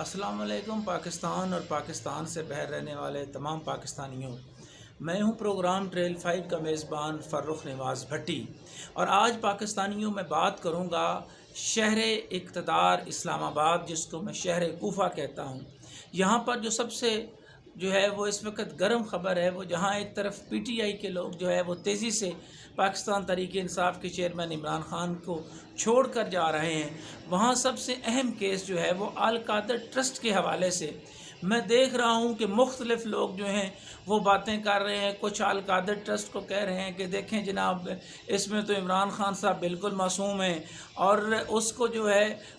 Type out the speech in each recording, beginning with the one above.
السلام علیکم پاکستان اور پاکستان سے باہر رہنے والے تمام پاکستانیوں، میں ہوں پروگرام ٹریل 5 کا میزبان فرخ نواز بھٹی، اور آج پاکستانیوں میں بات کروں گا شہر اقتدار اسلام آباد، جس کو میں شہر کوفہ کہتا ہوں۔ یہاں پر جو سب سے وہ اس وقت گرم خبر ہے، وہ جہاں ایک طرف پی ٹی آئی کے لوگ وہ تیزی سے پاکستان تحریک انصاف کے چیئرمین عمران خان کو چھوڑ کر جا رہے ہیں، وہاں سب سے اہم کیس وہ القادر ٹرسٹ کے حوالے سے میں دیکھ رہا ہوں کہ مختلف لوگ وہ باتیں کر رہے ہیں۔ کچھ القادر ٹرسٹ کو کہہ رہے ہیں کہ دیکھیں جناب، اس میں تو عمران خان صاحب بالکل معصوم ہیں، اور اس کو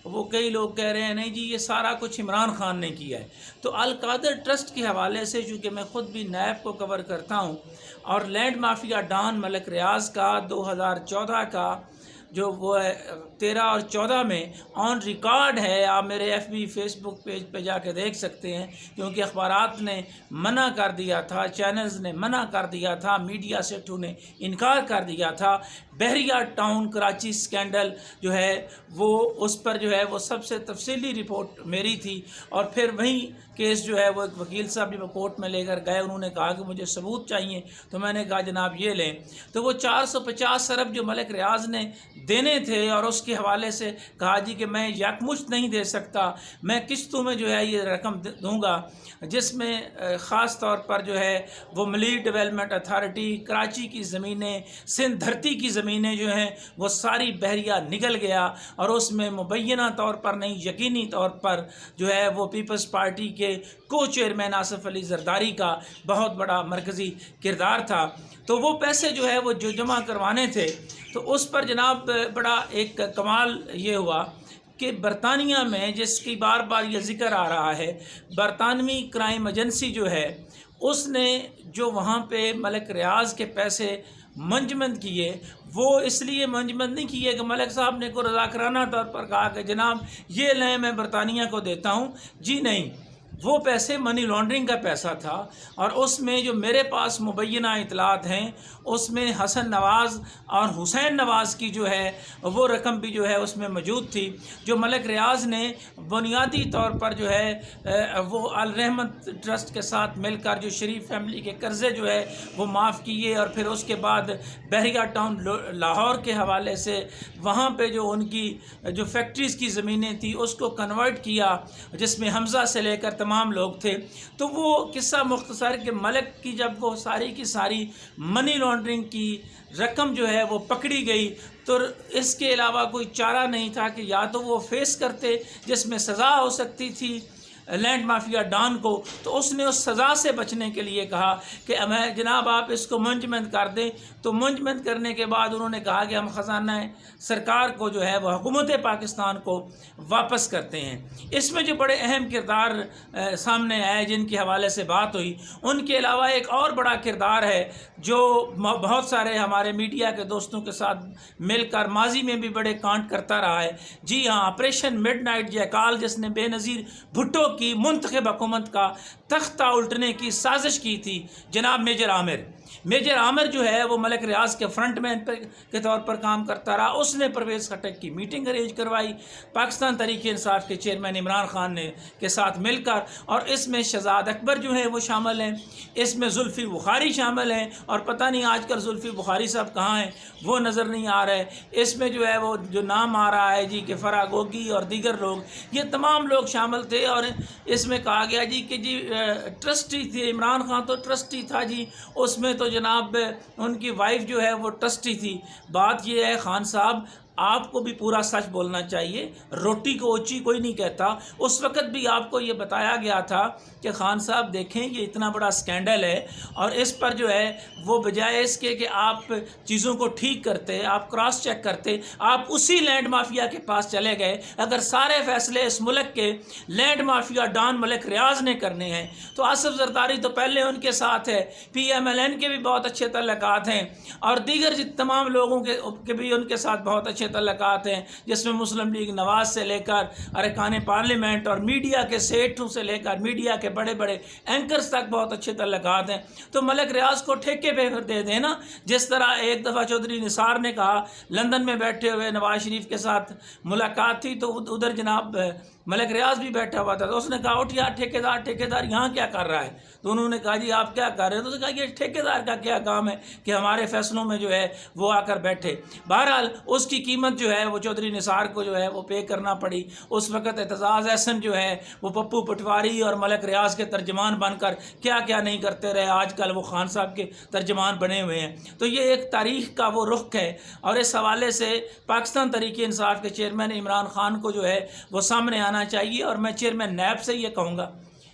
وہ کئی لوگ کہہ رہے ہیں نہیں جی یہ سارا کچھ عمران خان نے کیا ہے۔ تو القادر ٹرسٹ کے حوالے سے، چونکہ میں خود بھی نیب کو کور کرتا ہوں، اور لینڈ مافیا ڈان ملک ریاض کا 2014 کا جو وہ 13 اور 14 میں آن ریکارڈ ہے، آپ میرے ایف بی فیس بک پیج پہ جا کے دیکھ سکتے ہیں، کیونکہ اخبارات نے منع کر دیا تھا، چینلز نے منع کر دیا تھا، میڈیا سیٹوں نے انکار کر دیا تھا۔ بحریہ ٹاؤن کراچی سکینڈل وہ اس پر وہ سب سے تفصیلی رپورٹ میری تھی، اور پھر وہیں کیس وہ ایک وکیل صاحب جب کورٹ میں لے کر گئے، انہوں نے کہا کہ مجھے ثبوت چاہیے، تو میں نے کہا جناب یہ لیں۔ تو وہ 450 ارب جو ملک ریاض نے دینے تھے، اور اس کے حوالے سے کہا جی کہ میں یکمشت نہیں دے سکتا، میں قسطوں میں یہ رقم دوں گا، جس میں خاص طور پر وہ ملی ڈیولپمنٹ اتھارٹی، کراچی کی زمینیں، سندھ دھرتی کی زمینیں وہ ساری بحریہ نگل گیا، اور اس میں مبینہ طور پر نہیں یقینی طور پر وہ پیپلز پارٹی کے کو چیئرمین آصف علی زرداری کا بہت بڑا مرکزی کردار تھا۔ تو وہ پیسے وہ جمع کروانے تھے، تو اس پر جناب بڑا ایک کمال یہ ہوا کہ برطانیہ میں، جس کی بار بار یہ ذکر آ رہا ہے، برطانوی کرائم ایجنسی اس نے جو وہاں پہ ملک ریاض کے پیسے منجمد کیے، وہ اس لیے منجمد نہیں کیے کہ ملک صاحب نے کو رضاکارانہ طور پر کہا کہ جناب یہ لیں میں برطانیہ کو دیتا ہوں، جی نہیں، وہ پیسے منی لانڈرنگ کا پیسہ تھا، اور اس میں جو میرے پاس مبینہ اطلاعات ہیں، اس میں حسن نواز اور حسین نواز کی وہ رقم بھی اس میں موجود تھی، جو ملک ریاض نے بنیادی طور پر وہ الرحمت ٹرسٹ کے ساتھ مل کر جو شریف فیملی کے قرضے وہ معاف کیے، اور پھر اس کے بعد بحریہ ٹاؤن لاہور کے حوالے سے وہاں پہ جو ان کی جو فیکٹریز کی زمینیں تھیں اس کو کنورٹ کیا، جس میں حمزہ سے لے کر تمام لوگ تھے۔ تو وہ قصہ مختصر کہ ملک کی جب وہ ساری کی ساری منی لانڈرنگ کی رقم وہ پکڑی گئی، تو اس کے علاوہ کوئی چارہ نہیں تھا کہ یا تو وہ فیس کرتے، جس میں سزا ہو سکتی تھی لینڈ مافیا ڈان کو، تو اس نے اس سزا سے بچنے کے لیے کہا کہ جناب آپ اس کو منجمد کر دیں۔ تو منجمد کرنے کے بعد انہوں نے کہا کہ ہم خزانہ سرکار کو وہ حکومت پاکستان کو واپس کرتے ہیں۔ اس میں جو بڑے اہم کردار سامنے آئے، جن کے حوالے سے بات ہوئی، ان کے علاوہ ایک اور بڑا کردار ہے جو بہت سارے ہمارے میڈیا کے دوستوں کے ساتھ مل کر ماضی میں بھی بڑے کانٹ کرتا رہا ہے۔ جی ہاں، آپریشن مڈ نائٹ جیکال، جس نے بے نظیر بھٹو کی منتخب حکومت کا تختہ الٹنے کی سازش کی تھی، جناب میجر عامر وہ ملک ریاض کے فرنٹ مین کے طور پر کام کرتا رہا۔ اس نے پرویز خٹک کی میٹنگ ارینج کروائی پاکستان تحریک انصاف کے چیئرمین عمران خان کے ساتھ مل کر، اور اس میں شہزاد اکبر وہ شامل ہیں، اس میں زلفی بخاری شامل ہیں، اور پتہ نہیں آج کل زلفی بخاری صاحب کہاں ہیں، وہ نظر نہیں آ رہے۔ اس میں وہ جو نام آ رہا ہے جی کہ فرا گوگی اور دیگر لوگ، یہ تمام لوگ شامل تھے، اور اس میں کہا گیا جی کہ ٹرسٹی تھے، عمران خان تو ٹرسٹی تھا جی، اس میں تو جناب ان کی وائف وہ ٹرسٹی تھی۔ بات یہ ہے خان صاحب، آپ کو بھی پورا سچ بولنا چاہیے، روٹی کو اوچی کوئی نہیں کہتا۔ اس وقت بھی آپ کو یہ بتایا گیا تھا کہ خان صاحب دیکھیں یہ اتنا بڑا سکینڈل ہے، اور اس پر وہ بجائے اس کے کہ آپ چیزوں کو ٹھیک کرتے، آپ کراس چیک کرتے، آپ اسی لینڈ مافیا کے پاس چلے گئے۔ اگر سارے فیصلے اس ملک کے لینڈ مافیا ڈان ملک ریاض نے کرنے ہیں، تو آصف زرداری تو پہلے ان کے ساتھ ہے، پی ایم ایل این کے بھی بہت اچھے تعلقات ہیں، اور دیگر تمام لوگوں کے بھی ان کے ساتھ بہت اچھے تعلقات ہیں، جس میں مسلم لیگ نواز سے لے کر ارکان پارلیمنٹ اور میڈیا کے سیٹوں سے لے کر میڈیا کے بڑے بڑے اینکرز تک بہت اچھے تعلقات ہیں۔ تو ملک ریاض کو ٹھیکے پہ دے دینا، جس طرح ایک دفعہ چودھری نثار نے کہا، لندن میں بیٹھے ہوئے نواز شریف کے ساتھ ملاقات تھی، تو ادھر جناب ملک ریاض بھی بیٹھا ہوا تھا، تو اس نے کہا اٹھ یار ٹھیکیدار یہاں کیا کر رہا ہے؟ تو انہوں نے کہا جی آپ کیا کر رہے ہیں؟ تو اس نے کہا یہ ٹھیکیدار کا کیا کام ہے کہ ہمارے فیصلوں میں جو ہے وہ آ کر بیٹھے۔ بہرحال اس کی قیمت جو ہے وہ چودھری نثار کو جو ہے وہ پے کرنا پڑی۔ اس وقت اعتزاز احسن جو ہے وہ پپو پٹواری اور ملک ریاض کے ترجمان بن کر کیا کیا نہیں کرتے رہے، آج کل وہ خان صاحب کے ترجمان بنے ہوئے ہیں۔ تو یہ ایک تاریخ کا وہ رخ ہے، اور اس حوالے سے پاکستان تحریک انصاف کے چیئرمین عمران خان کو جو ہے وہ سامنے آنا چاہیے، اور میں چیئرمین نیب سے یہ کہوں گا،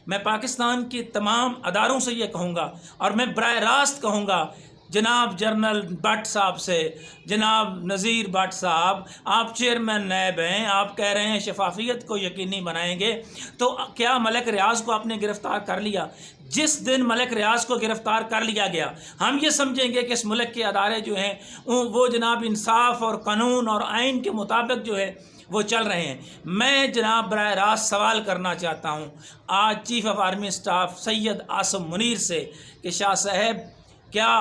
میں پاکستان کی تمام اداروں سے یہ کہوں گا، اور میں براہ راست کہوں گا جناب جنرل بٹ صاحب سے، جناب نذیر بٹ صاحب، آپ چیئرمین نیب ہیں، آپ کہہ رہے ہیں شفافیت کو یقینی بنائیں گے، تو کیا ملک ریاض کو آپ نے گرفتار کر لیا؟ جس دن ملک ریاض کو گرفتار کر لیا گیا، ہم یہ سمجھیں گے کہ اس ملک کے ادارے جو ہیں وہ جناب انصاف اور قانون اور آئین کے مطابق جو ہے وہ چل رہے ہیں۔ میں جناب براہ راست سوال کرنا چاہتا ہوں آج chief of army staff Syed Asim Munir سے کہ شاہ صاحب کیا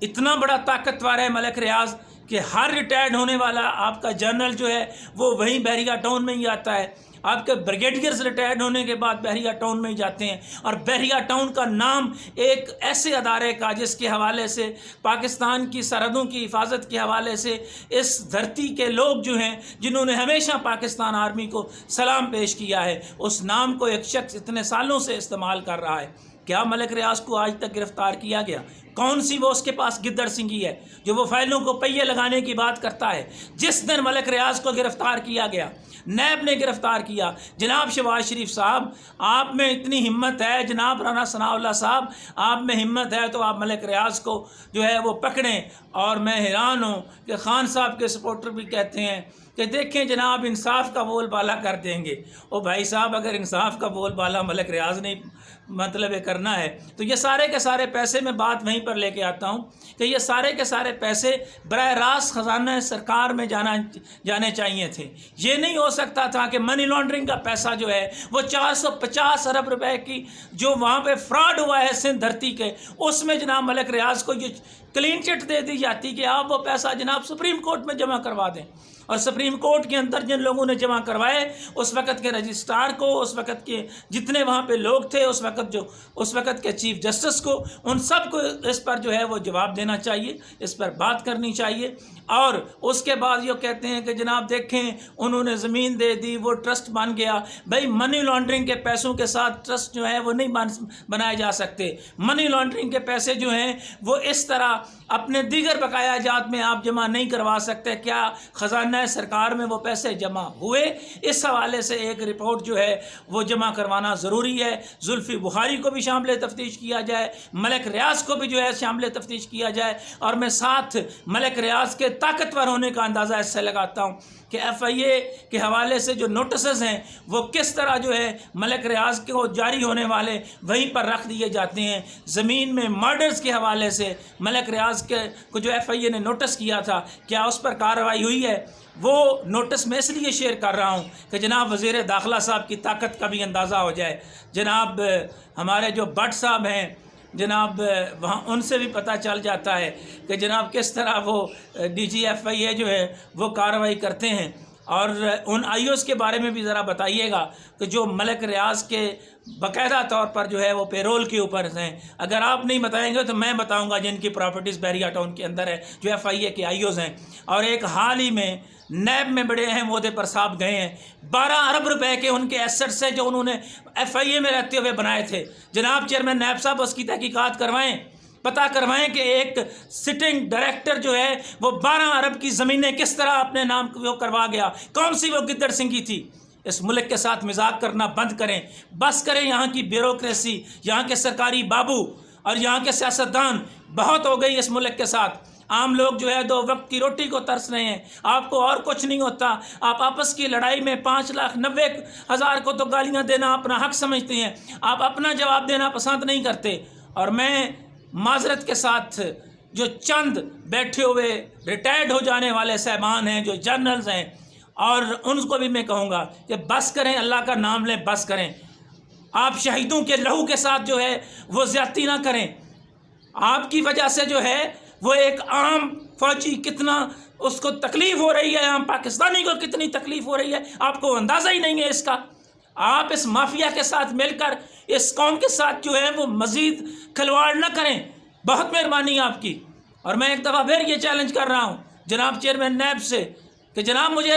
اتنا بڑا طاقتور ہے ملک ریاض کہ ہر ریٹائرڈ ہونے والا آپ کا جنرل جو ہے وہ وہیں بحریہ ٹاؤن میں ہی آتا ہے؟ آپ کے بریگیڈیئرز ریٹائرڈ ہونے کے بعد بحریہ ٹاؤن میں ہی جاتے ہیں، اور بحریہ ٹاؤن کا نام ایک ایسے ادارے کا جس کے حوالے سے پاکستان کی سرحدوں کی حفاظت کے حوالے سے اس دھرتی کے لوگ جو ہیں جنہوں نے ہمیشہ پاکستان آرمی کو سلام پیش کیا ہے، اس نام کو ایک شخص اتنے سالوں سے استعمال کر رہا ہے۔ کیا ملک ریاض کو آج تک گرفتار کیا گیا؟ کون سی وہ اس کے پاس گدڑ سنگھی ہے جو وہ فائلوں کو پہیے لگانے کی بات کرتا ہے؟ جس دن ملک ریاض کو گرفتار کیا گیا، نیب نے گرفتار کیا، جناب شہباز شریف صاحب آپ میں اتنی ہمت ہے، جناب رانا ثناء اللہ صاحب آپ میں ہمت ہے تو آپ ملک ریاض کو جو ہے وہ پکڑیں۔ اور میں حیران ہوں کہ خان صاحب کے سپورٹر بھی کہتے ہیں کہ دیکھیں جناب انصاف کا بول بالا کر دیں گے۔ او بھائی صاحب اگر انصاف کا بول بالا ملک ریاض نے مطلب یہ کرنا ہے تو یہ سارے کے سارے پیسے، میں بات وہیں پر لے کے آتا ہوں کہ یہ سارے کے سارے پیسے براہ راست خزانہ سرکار میں جانے چاہیے تھے۔ یہ نہیں ہو سکتا تھا کہ منی لانڈرنگ کا پیسہ جو ہے وہ 450 ارب روپے کی جو وہاں پہ فراڈ ہوا ہے سندھ دھرتی کے، اس میں جناب ملک ریاض کو یہ کلین چٹ دے دی جاتی کہ آپ وہ پیسہ جناب سپریم کورٹ میں جمع کروا دیں، اور سپریم کورٹ کے اندر جن لوگوں نے جمع کروائے اس وقت کے رجسٹرار کو، اس وقت کے جتنے وہاں پہ لوگ تھے، اس وقت کے چیف جسٹس کو، ان سب کو اس پر جو ہے وہ جواب دینا چاہیے، اس پر بات کرنی چاہیے۔ اور اس کے بعد یہ کہتے ہیں کہ جناب دیکھیں انہوں نے زمین دے دی، وہ ٹرسٹ بن گیا۔ بھائی منی لانڈرنگ کے پیسوں کے ساتھ ٹرسٹ جو ہے وہ نہیں بنائے جا سکتے۔ منی لانڈرنگ کے پیسے جو ہیں وہ اس طرح اپنے دیگر بقایا جات میں آپ جمع نہیں کروا سکتے۔ کیا خزانہ سرکار میں وہ پیسے جمع ہوئے؟ اس حوالے سے ایک رپورٹ جو ہے وہ جمع کروانا ضروری ہے۔ زلفی بخاری کو بھی شامل تفتیش کیا جائے، ملک ریاض کو بھی جو ہے شامل تفتیش کیا جائے، اور میں ساتھ ملک ریاض کے طاقتور ہونے کا اندازہ اس سے لگاتا ہوں کہ ایف آئی اے کے حوالے سے جو نوٹسز ہیں وہ کس طرح جو ہے ملک ریاض کو جاری ہونے والے وہیں پر رکھ دیے جاتے ہیں۔ زمین میں مرڈرز کے حوالے سے ملک ریاض کو جو ایف آئی اے نے نوٹس کیا تھا، کیا اس پر کارروائی ہوئی ہے؟ وہ نوٹس میں اس لیے شیئر کر رہا ہوں کہ جناب وزیر داخلہ صاحب کی طاقت کا بھی اندازہ ہو جائے، جناب ہمارے جو بٹ صاحب ہیں جناب وہاں ان سے بھی پتہ چل جاتا ہے کہ جناب کس طرح وہ ڈی جی ایف آئی اے جو ہے وہ کارروائی کرتے ہیں۔ اور ان آئی اوز کے بارے میں بھی ذرا بتائیے گا کہ جو ملک ریاض کے باقاعدہ طور پر جو ہے وہ پیرول کے اوپر ہیں۔ اگر آپ نہیں بتائیں گے تو میں بتاؤں گا جن کی پراپرٹیز بحریہ ٹاؤن کے اندر ہے، جو ایف آئی اے کے آئی اوز ہیں۔ اور ایک حال ہی میں نیب میں بڑے اہم عہدے پر صاحب گئے ہیں، 12 ارب روپے کے ان کے ایسٹس ہیں جو انہوں نے ایف آئی اے میں رہتے ہوئے بنائے تھے۔ جناب چیئرمین نیب صاحب اس کی تحقیقات کروائیں، پتہ کروائیں کہ ایک سٹنگ ڈائریکٹر جو ہے وہ 12 ارب کی زمینیں کس طرح اپنے نام وہ کروا گیا، کون سی وہ گدڑ سنگھی تھی۔ اس ملک کے ساتھ مذاق کرنا بند کریں، بس کریں۔ یہاں کی بیوروکریسی، یہاں کے سرکاری بابو اور یہاں کے سیاستدان، بہت ہو گئی اس ملک کے ساتھ۔ عام لوگ جو ہے 2 وقت کی روٹی کو ترس رہے ہیں، آپ کو اور کچھ نہیں ہوتا۔ آپ آپس کی لڑائی میں 5,90,000 کو تو گالیاں دینا اپنا حق سمجھتے ہیں، آپ اپنا جواب دینا پسند نہیں کرتے۔ اور میں معذرت کے ساتھ جو چند بیٹھے ہوئے ریٹائرڈ ہو جانے والے صاحبان ہیں، جو جنرلز ہیں، اور ان کو بھی میں کہوں گا کہ بس کریں، اللہ کا نام لیں، بس کریں۔ آپ شہیدوں کے لہو کے ساتھ جو ہے وہ زیادتی نہ کریں۔ آپ کی وجہ سے جو ہے وہ ایک عام فوجی کتنا اس کو تکلیف ہو رہی ہے، ہم پاکستانی کو کتنی تکلیف ہو رہی ہے، آپ کو اندازہ ہی نہیں ہے اس کا۔ آپ اس مافیا کے ساتھ مل کر اس قوم کے ساتھ جو ہے وہ مزید کھلواڑ نہ کریں، بہت مہربانی آپ کی۔ اور میں ایک دفعہ پھر یہ چیلنج کر رہا ہوں جناب چیئرمین نیب سے کہ جناب مجھے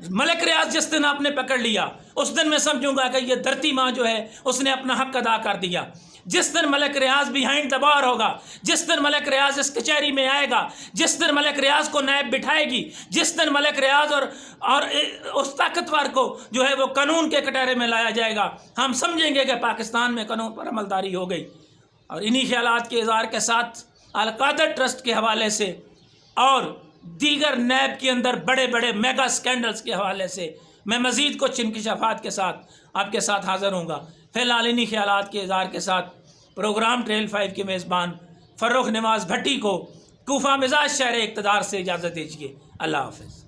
ملک ریاض جس دن آپ نے پکڑ لیا اس دن میں سمجھوں گا کہ یہ دھرتی ماں جو ہے اس نے اپنا حق ادا کر دیا۔ جس دن ملک ریاض بیہائنڈ دا بار ہوگا، جس دن ملک ریاض اس کچہری میں آئے گا، جس دن ملک ریاض کو نیب بٹھائے گی، جس دن ملک ریاض اور اس طاقتور کو جو ہے وہ قانون کے کٹہرے میں لایا جائے گا، ہم سمجھیں گے کہ پاکستان میں قانون پر عملداری ہو گئی۔ اور انہی خیالات کے اظہار کے ساتھ القادر ٹرسٹ کے حوالے سے اور دیگر نیب کے اندر بڑے بڑے میگا سکینڈلز کے حوالے سے میں مزید کچھ انکشافات کے ساتھ آپ کے ساتھ حاضر ہوں گا۔ فی الحال انہی خیالات کے اظہار کے ساتھ پروگرام ٹریل 5 کے میزبان فرخ نواز بھٹی کو کوفہ مزاج شہر اقتدار سے اجازت دیجیے۔ اللہ حافظ۔